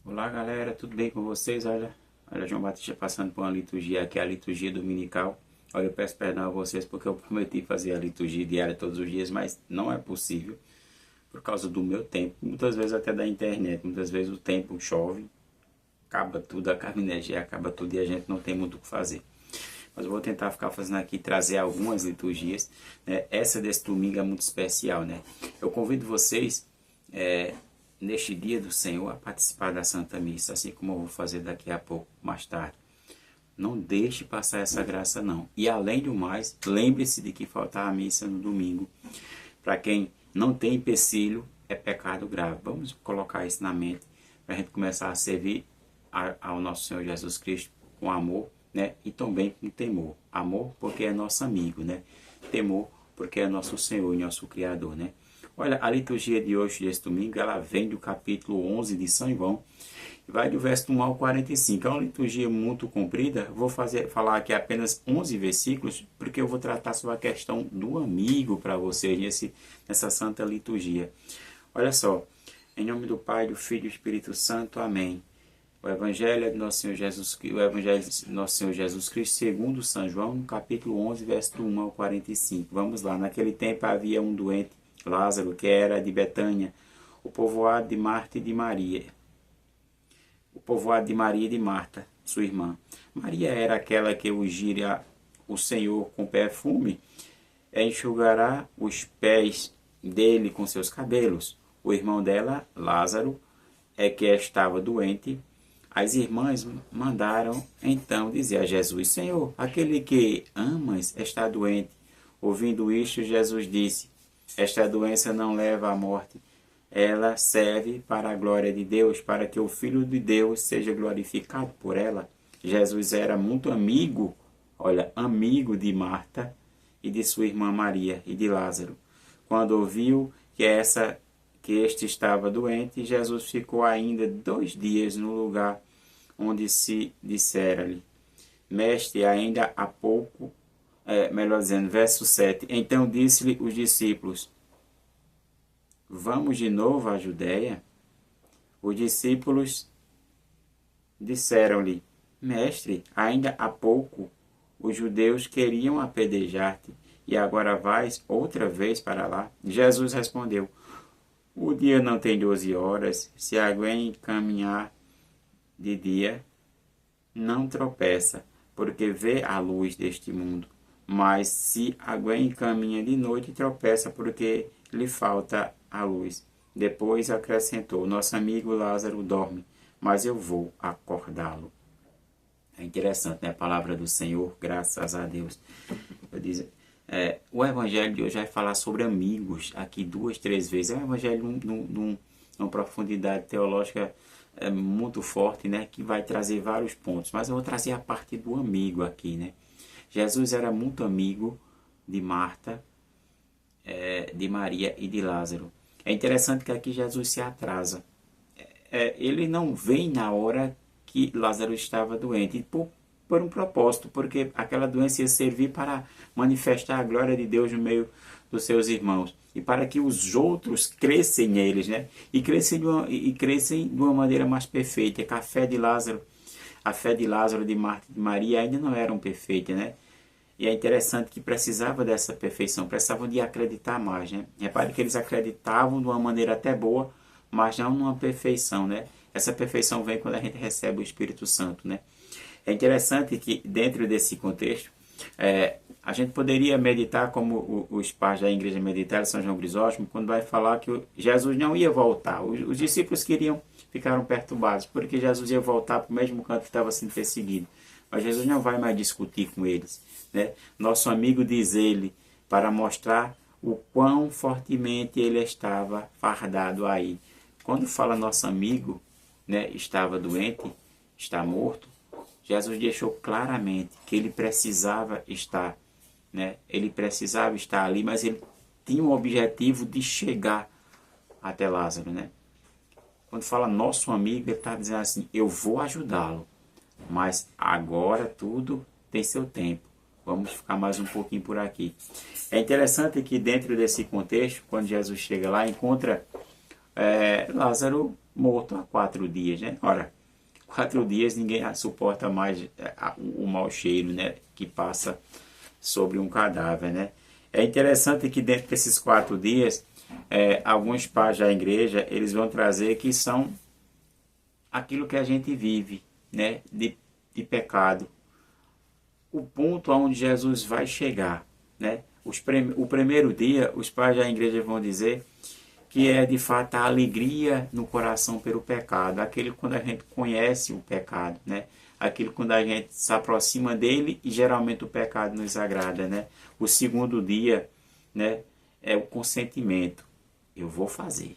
Olá galera, tudo bem com vocês? Olha, João Batista passando por uma liturgia aqui, a liturgia dominical. Olha, eu peço perdão a vocês porque eu prometi fazer a liturgia diária todos os dias, mas não é possível por causa do meu tempo, muitas vezes até da internet, muitas vezes o tempo chove, acaba tudo, acaba a energia, acaba tudo e a gente não tem muito o que fazer. Mas eu vou tentar ficar fazendo aqui, trazer algumas liturgias, né? Essa desse domingo é muito especial, né? Eu convido vocês neste dia do Senhor a participar da Santa Missa, assim como eu vou fazer daqui a pouco, mais tarde. Não deixe passar essa graça não. E além do mais, lembre-se de que faltar a missa no domingo, para quem não tem empecilho, é pecado grave. Vamos colocar isso na mente, para a gente começar a servir ao nosso Senhor Jesus Cristo com amor, né? E também com temor. Amor porque é nosso amigo, né? Temor porque é nosso Senhor e nosso Criador, né? Olha, a liturgia de hoje, desse domingo, ela vem do capítulo 11 de São João, e vai do verso 1 ao 45. É uma liturgia muito comprida, vou falar aqui apenas 11 versículos, porque eu vou tratar sobre a questão do amigo para vocês nessa santa liturgia. Olha só, em nome do Pai, do Filho e do Espírito Santo, amém. O Evangelho de Nosso Senhor Jesus, o Evangelho de Nosso Senhor Jesus Cristo, segundo São João, no capítulo 11, verso 1 ao 45. Vamos lá. Naquele tempo havia um doente, Lázaro, que era de Betânia, o povoado de Marta e de Maria. O povoado de Maria e de Marta, sua irmã. Maria era aquela que ungira o Senhor com perfume, e enxugará os pés dele com seus cabelos. O irmão dela, Lázaro, é que estava doente. As irmãs mandaram então dizer a Jesus: Senhor, aquele que amas está doente. Ouvindo isto, Jesus disse: esta doença não leva à morte. Ela serve para a glória de Deus, para que o Filho de Deus seja glorificado por ela. Jesus era muito amigo, olha, amigo de Marta e de sua irmã Maria e de Lázaro. Quando ouviu que este estava doente, Jesus ficou ainda 2 dias no lugar onde se dissera-lhe: Mestre, ainda há pouco, melhor dizendo, verso 7. Então disse-lhe os discípulos: Vamos de novo à Judéia? Os discípulos disseram-lhe: Mestre, ainda há pouco os judeus queriam apedrejar-te, e agora vais outra vez para lá? Jesus respondeu: O dia não tem 12 horas, se alguém caminhar de dia, não tropeça, porque vê a luz deste mundo. Mas se alguém caminha de noite, tropeça, porque lhe falta a luz. Depois acrescentou: Nosso amigo Lázaro dorme, mas eu vou acordá-lo. É interessante, né? A palavra do Senhor, graças a Deus. Eu diz, o Evangelho de hoje vai falar sobre amigos, aqui 2, 3 vezes. É um Evangelho numa profundidade teológica muito forte, né? Que vai trazer vários pontos. Mas eu vou trazer a parte do amigo aqui, né? Jesus era muito amigo de Marta, de Maria e de Lázaro. É interessante que aqui Jesus se atrasa. Ele não vem na hora que Lázaro estava doente, por um propósito, porque aquela doença ia servir para manifestar a glória de Deus no meio dos seus irmãos e para que os outros crescem neles, né? E crescem de uma maneira mais perfeita. Que a fé de Lázaro, de Marta e de Maria ainda não eram perfeitas, né? E é interessante que precisava dessa perfeição, precisavam de acreditar mais, né? Repare que eles acreditavam de uma maneira até boa, mas não numa perfeição, né? Essa perfeição vem quando a gente recebe o Espírito Santo, né? É interessante que dentro desse contexto, a gente poderia meditar como os pais da igreja meditaram, São João Crisóstomo, quando vai falar que Jesus não ia voltar. Os discípulos ficaram perturbados, porque Jesus ia voltar para o mesmo canto que estava sendo perseguido. Mas Jesus não vai mais discutir com eles, né? Nosso amigo diz ele, para mostrar o quão fortemente ele estava fardado aí. Quando fala nosso amigo, né, estava doente, está morto, Jesus deixou claramente que ele precisava estar, né? Ele precisava estar ali, mas ele tinha o objetivo de chegar até Lázaro, né? Quando fala nosso amigo, ele está dizendo assim: eu vou ajudá-lo, mas agora tudo tem seu tempo. Vamos ficar mais um pouquinho por aqui. É interessante que dentro desse contexto, quando Jesus chega lá, encontra Lázaro morto há 4 dias, né? Ora, 4 dias ninguém suporta mais o mau cheiro, né, que passa sobre um cadáver, né? É interessante que dentro desses 4 dias, alguns pais da igreja, eles vão trazer que são aquilo que a gente vive, né, de pecado. O ponto aonde Jesus vai chegar, né? O primeiro dia, os pais da igreja vão dizer que é de fato a alegria no coração pelo pecado, aquele quando a gente conhece o pecado, né? Aquilo quando a gente se aproxima dele e geralmente o pecado nos agrada, né? O segundo dia, né, é o consentimento. Eu vou fazer.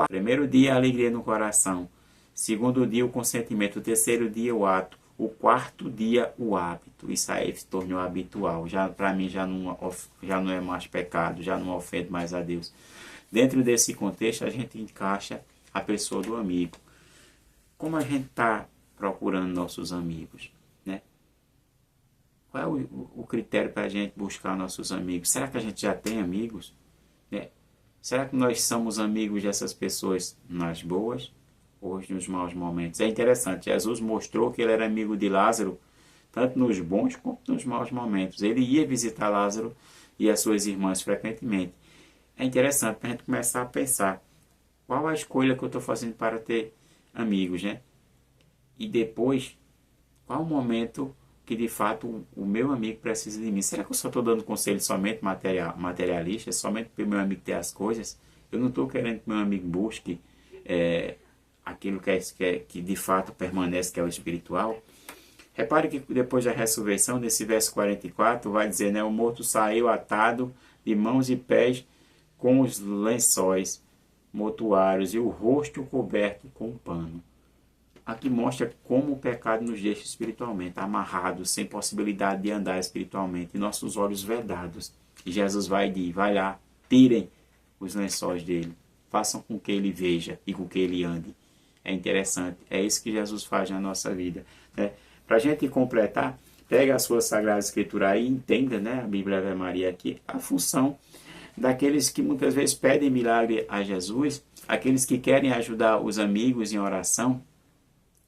Primeiro dia, a alegria no coração. Segundo dia, o consentimento. O terceiro dia, o ato. O quarto dia, o hábito. Isso aí se tornou habitual. Já para mim já não é mais pecado, já não ofende mais a Deus. Dentro desse contexto, a gente encaixa a pessoa do amigo. Como a gente está procurando nossos amigos, né? Qual é o critério para a gente buscar nossos amigos? Será que a gente já tem amigos? Né? Será que nós somos amigos dessas pessoas nas boas ou nos maus momentos? É interessante, Jesus mostrou que ele era amigo de Lázaro, tanto nos bons quanto nos maus momentos. Ele ia visitar Lázaro e as suas irmãs frequentemente. É interessante para a gente começar a pensar, qual a escolha que eu estou fazendo para ter amigos, né? E depois, qual o momento que de fato o meu amigo precisa de mim? Será que eu só estou dando conselho somente materialista, somente para o meu amigo ter as coisas? Eu não estou querendo que meu amigo busque aquilo que de fato permanece, que é o espiritual. Repare que depois da ressurreição, nesse verso 44, vai dizer, né, o morto saiu atado de mãos e pés com os lençóis mortuários e o rosto coberto com um pano. Aqui mostra como o pecado nos deixa espiritualmente amarrados, sem possibilidade de andar espiritualmente, e nossos olhos vedados. E Jesus vai lá, tirem os lençóis dele, façam com que ele veja e com que ele ande. É interessante, é isso que Jesus faz na nossa vida, né? Para a gente completar, pega a sua Sagrada Escritura aí e entenda, né, a Bíblia Ave Maria aqui, a função daqueles que muitas vezes pedem milagre a Jesus, aqueles que querem ajudar os amigos em oração,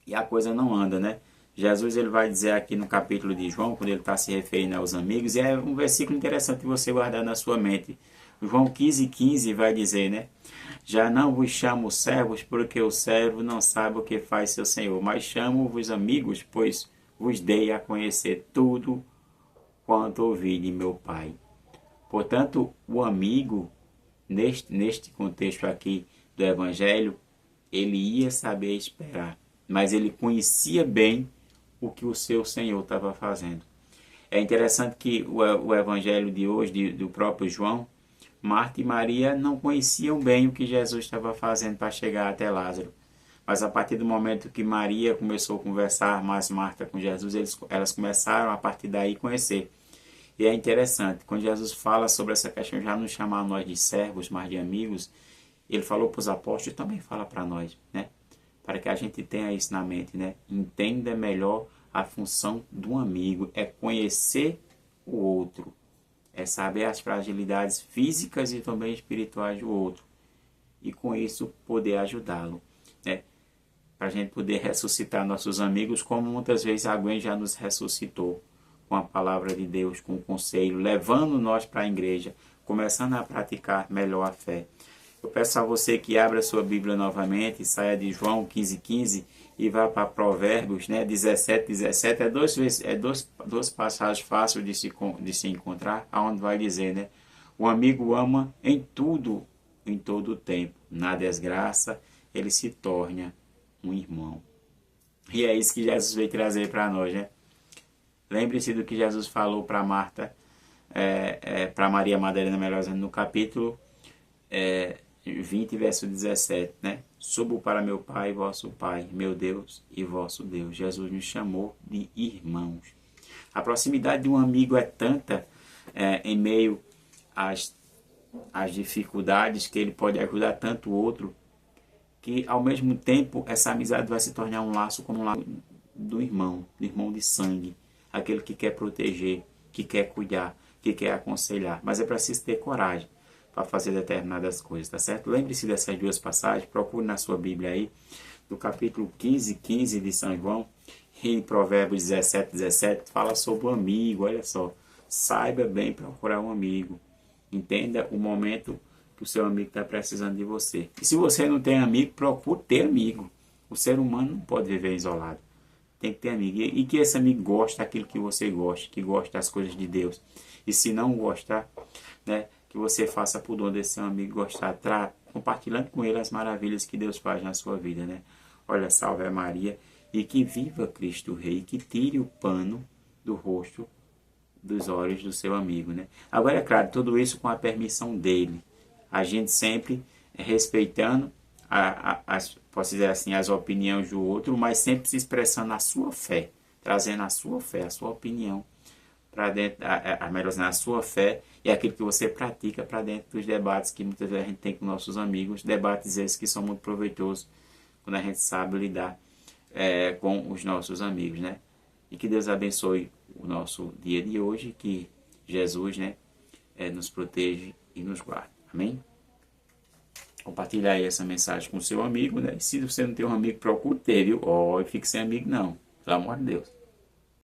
e a coisa não anda, né? Jesus ele vai dizer aqui no capítulo de João, quando ele está se referindo aos amigos, e é um versículo interessante de você guardar na sua mente. João 15,15 vai dizer, né? Já não vos chamo servos, porque o servo não sabe o que faz seu senhor, mas chamo-vos amigos, pois vos dei a conhecer tudo quanto ouvi de meu Pai. Portanto, o amigo, neste contexto aqui do Evangelho, ele ia saber esperar, mas ele conhecia bem o que o seu Senhor estava fazendo. É interessante que o Evangelho de hoje, do próprio João, Marta e Maria não conheciam bem o que Jesus estava fazendo para chegar até Lázaro. Mas a partir do momento que Maria começou a conversar mais Marta com Jesus, elas começaram a partir daí conhecer. E é interessante, quando Jesus fala sobre essa questão, já não chamar nós de servos, mas de amigos, ele falou para os apóstolos e também fala para nós, né? Para que a gente tenha isso na mente, né? Entenda melhor a função do amigo, é conhecer o outro, é saber as fragilidades físicas e também espirituais do outro, e com isso poder ajudá-lo, né? Para a gente poder ressuscitar nossos amigos, como muitas vezes alguém já nos ressuscitou, com a palavra de Deus, com o conselho, levando nós para a igreja, começando a praticar melhor a fé. Eu peço a você que abra a sua Bíblia novamente, saia de João 15,15 e vá para Provérbios, né, 17:17. Duas passagens fáceis de se encontrar, onde vai dizer, né, o amigo ama em tudo, em todo o tempo. Na desgraça, ele se torna um irmão. E é isso que Jesus veio trazer para nós, né? Lembre-se do que Jesus falou para Marta, para Maria Madalena, melhor dizendo, no capítulo 20, verso 17, né? Subo para meu Pai, vosso Pai, meu Deus e vosso Deus. Jesus nos chamou de irmãos. A proximidade de um amigo é tanta em meio às dificuldades, que ele pode ajudar tanto o outro, que ao mesmo tempo essa amizade vai se tornar um laço como um laço do irmão de sangue, aquele que quer proteger, que quer cuidar, que quer aconselhar. Mas é preciso ter coragem. para fazer determinadas coisas, tá certo? Lembre-se dessas duas passagens, procure na sua Bíblia aí, do capítulo 15 de São João, e Provérbios 17 fala sobre o amigo, olha só. Saiba bem procurar um amigo. Entenda o momento que o seu amigo está precisando de você. E se você não tem amigo, procure ter amigo. O ser humano não pode viver isolado. Tem que ter amigo. E que esse amigo goste daquilo que você gosta, que gosta das coisas de Deus. E se não gostar, né, que você faça por dom desse seu amigo gostar, compartilhando com ele as maravilhas que Deus faz na sua vida, né? Olha, salve a Maria. E que viva Cristo Rei, que tire o pano do rosto, dos olhos do seu amigo, né? Agora, é claro, tudo isso com a permissão dele. A gente sempre respeitando, posso dizer assim, as opiniões do outro, mas sempre se expressando a sua fé, trazendo a sua fé, a sua opinião para dentro, melhor dizendo, a sua fé e aquilo que você pratica para dentro dos debates que muitas vezes a gente tem com nossos amigos, debates esses que são muito proveitosos quando a gente sabe lidar com os nossos amigos, né? E que Deus abençoe o nosso dia de hoje, que Jesus, né, nos proteja e nos guarde. Amém? Compartilhar aí essa mensagem com o seu amigo, né? E se você não tem um amigo, procure ter, viu? E fique sem amigo não, pelo amor de Deus.